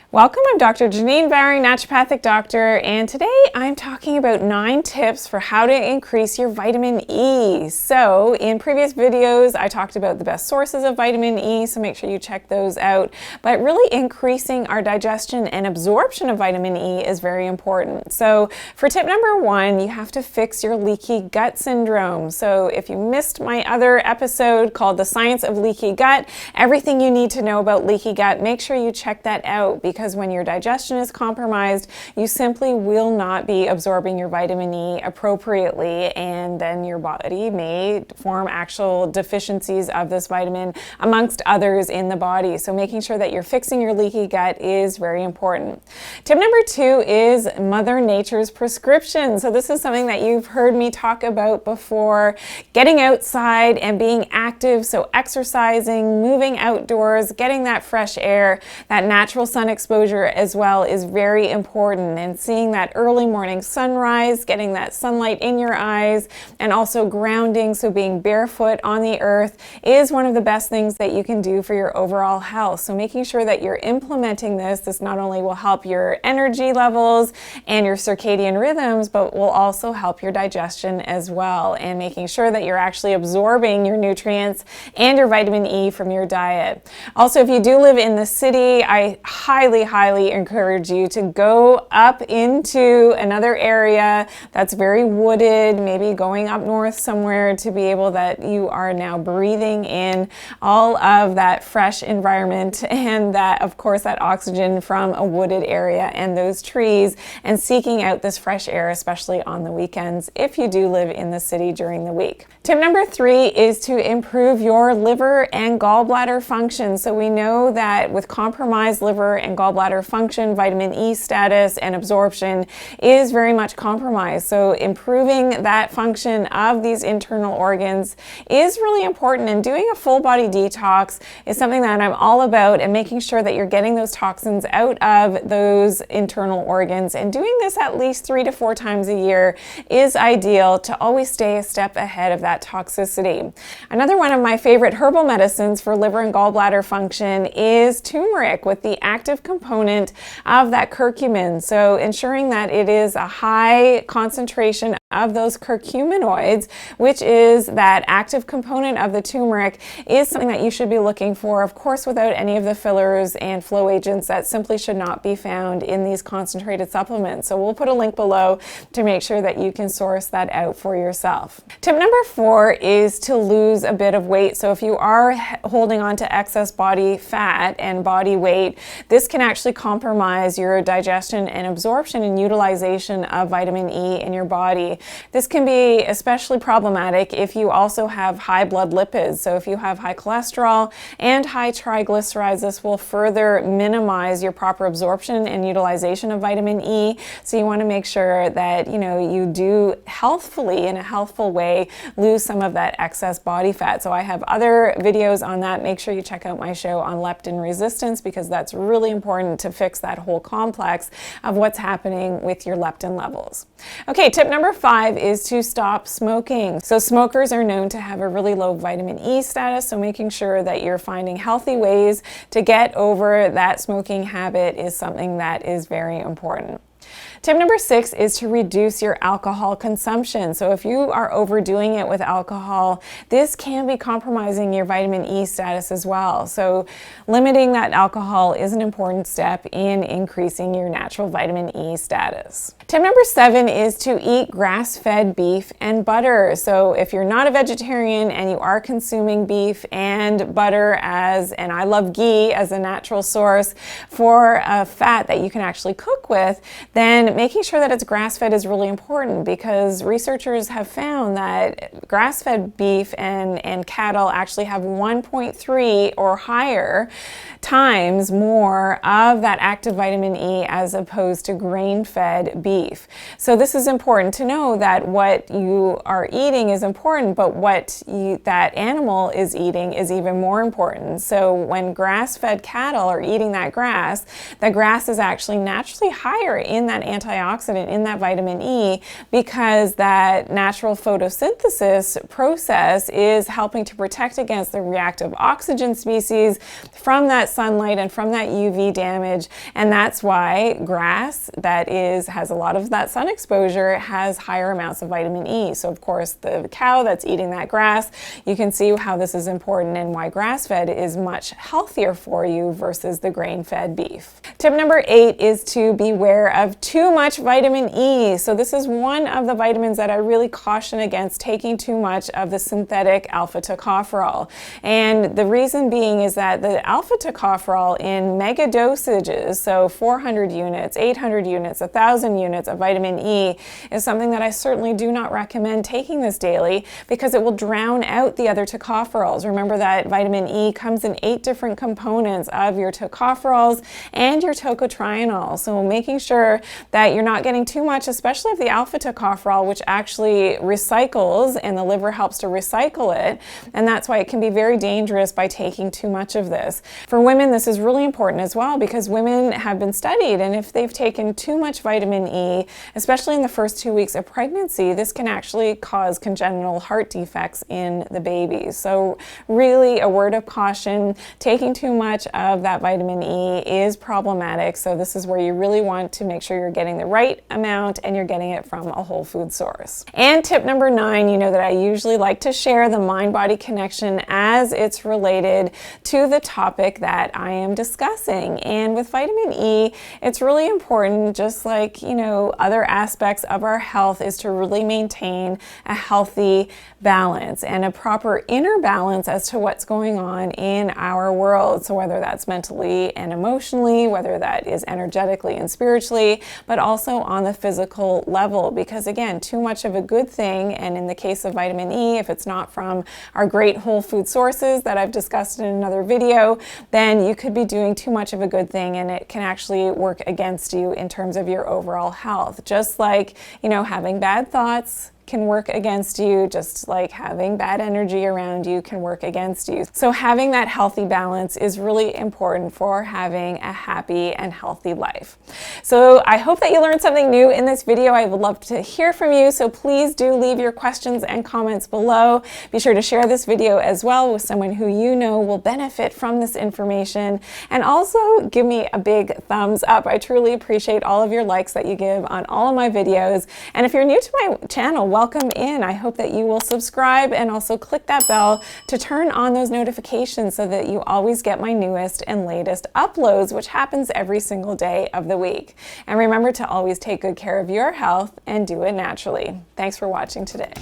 Welcome, I'm Dr. Janine Bowring, naturopathic doctor, and today I'm talking about 9 tips for how to increase your vitamin E. So in previous videos, I talked about the best sources of vitamin E, so make sure you check those out. But really increasing our digestion and absorption of vitamin E is very important. So for tip number 1, you have to fix your leaky gut syndrome. So if you missed my other episode called The Science of Leaky Gut, everything you need to know about leaky gut, make sure you check that out, because when your digestion is compromised, you simply will not be absorbing your vitamin E appropriately, and then your body may form actual deficiencies of this vitamin amongst others in the body. So making sure that you're fixing your leaky gut is very important. Tip number 2 is Mother Nature's prescription. So this is something that you've heard me talk about before. Getting outside and being active, so exercising, moving outdoors, getting that fresh air, that natural sun exposure as well is very important, and seeing that early morning sunrise, getting that sunlight in your eyes, and also grounding, so being barefoot on the earth, is one of the best things that you can do for your overall health. So making sure that you're implementing this not only will help your energy levels and your circadian rhythms, but will also help your digestion as well, and making sure that you're actually absorbing your nutrients and your vitamin E from your diet. Also, if you do live in the city, I highly encourage you to go up into another area that's very wooded, maybe going up north somewhere, to be able that you are now breathing in all of that fresh environment and that, of course, that oxygen from a wooded area and those trees, and seeking out this fresh air, especially on the weekends if you do live in the city during the week. Tip number 3 is to improve your liver and gallbladder function. So we know that with compromised liver and gallbladder function, vitamin E status and absorption is very much compromised. So improving that function of these internal organs is really important, and doing a full body detox is something that I'm all about, and making sure that you're getting those toxins out of those internal organs, and doing this at least 3 to 4 times a year is ideal to always stay a step ahead of that toxicity. Another one of my favorite herbal medicines for liver and gallbladder function is turmeric, with the active component of that curcumin. So ensuring that it is a high concentration of those curcuminoids, which is that active component of the turmeric, is something that you should be looking for, of course, without any of the fillers and flow agents that simply should not be found in these concentrated supplements. So we'll put a link below to make sure that you can source that out for yourself. Tip number 4 is to lose a bit of weight. So if you are holding on to excess body fat and body weight, this can actually compromise your digestion and absorption and utilization of vitamin E in your body. This can be especially problematic if you also have high blood lipids. So if you have high cholesterol and high triglycerides, this will further minimize your proper absorption and utilization of vitamin E. So you want to make sure that you do healthfully, in a healthful way, lose some of that excess body fat. So I have other videos on that. Make sure you check out my show on leptin resistance, because that's really important to fix that whole complex of what's happening with your leptin levels. Okay, tip number 5 is to stop smoking. So smokers are known to have a really low vitamin E status, so making sure that you're finding healthy ways to get over that smoking habit is something that is very important. Tip number 6 is to reduce your alcohol consumption. So if you are overdoing it with alcohol, this can be compromising your vitamin E status as well. So limiting that alcohol is an important step in increasing your natural vitamin E status. Tip number 7 is to eat grass-fed beef and butter. So if you're not a vegetarian and you are consuming beef and butter and I love ghee as a natural source for a fat that you can actually cook with, then making sure that it's grass-fed is really important, because researchers have found that grass-fed beef and cattle actually have 1.3 or higher times more of that active vitamin E as opposed to grain-fed beef. So this is important to know, that what you are eating is important, but what that animal is eating is even more important. So when grass-fed cattle are eating that grass, the grass is actually naturally higher in that animal antioxidant in that vitamin E because that natural photosynthesis process is helping to protect against the reactive oxygen species from that sunlight and from that UV damage. And that's why grass that has a lot of that sun exposure has higher amounts of vitamin E. So of course the cow that's eating that grass, you can see how this is important and why grass-fed is much healthier for you versus the grain-fed beef. Tip number 8 is to beware of too much vitamin E. So this is one of the vitamins that I really caution against taking too much of the synthetic alpha tocopherol. And the reason being is that the alpha tocopherol in mega dosages, so 400 units, 800 units, 1,000 units of vitamin E, is something that I certainly do not recommend taking this daily because it will drown out the other tocopherols. Remember that vitamin E comes in 8 different components of your tocopherols and your tocotrienol. So making sure that you're not getting too much, especially of the alpha tocopherol, which actually recycles and the liver helps to recycle it. And that's why it can be very dangerous by taking too much of this. For women, this is really important as well because women have been studied, and if they've taken too much vitamin E, especially in the first 2 weeks of pregnancy, this can actually cause congenital heart defects in the baby. So really a word of caution, taking too much of that vitamin E is problematic. So this is where you really want to make sure you're getting the right amount and you're getting it from a whole food source. And tip number 9, you know that I usually like to share the mind-body connection as it's related to the topic that I am discussing. And with vitamin E, it's really important, just like, you know, other aspects of our health, is to really maintain a healthy balance and a proper inner balance as to what's going on in our world. So whether that's mentally and emotionally, whether that is energetically and spiritually, but also on the physical level. Because again, too much of a good thing, and in the case of vitamin E, if it's not from our great whole food sources that I've discussed in another video, then you could be doing too much of a good thing and it can actually work against you in terms of your overall health. Just like, you know, having bad thoughts can work against you, just like having bad energy around you can work against you. So having that healthy balance is really important for having a happy and healthy life. So I hope that you learned something new in this video. I would love to hear from you, so please do leave your questions and comments below. Be sure to share this video as well with someone who you know will benefit from this information, and also give me a big thumbs up. I truly appreciate all of your likes that you give on all of my videos. And if you're new to my channel, welcome in. I hope that you will subscribe and also click that bell to turn on those notifications so that you always get my newest and latest uploads, which happens every single day of the week. And remember to always take good care of your health and do it naturally. Thanks for watching today.